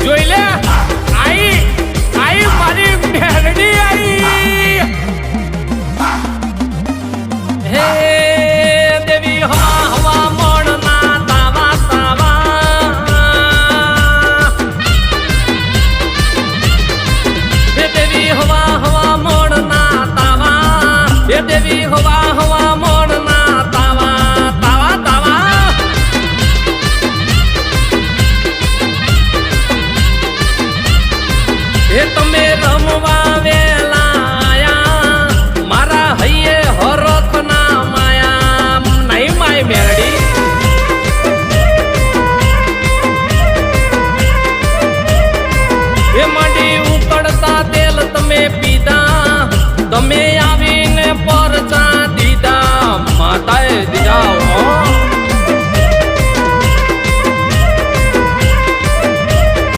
જોઈ લે આઈ આઈ મારી મેરડી આઈ હે દેવી હવા હવા મોડના તાવા તાવા હે દેવી હવા હવા મોડના તાવા હે દેવી હવા હવા મોડના તાવા તાવા તાવા હે તમે રમવા વે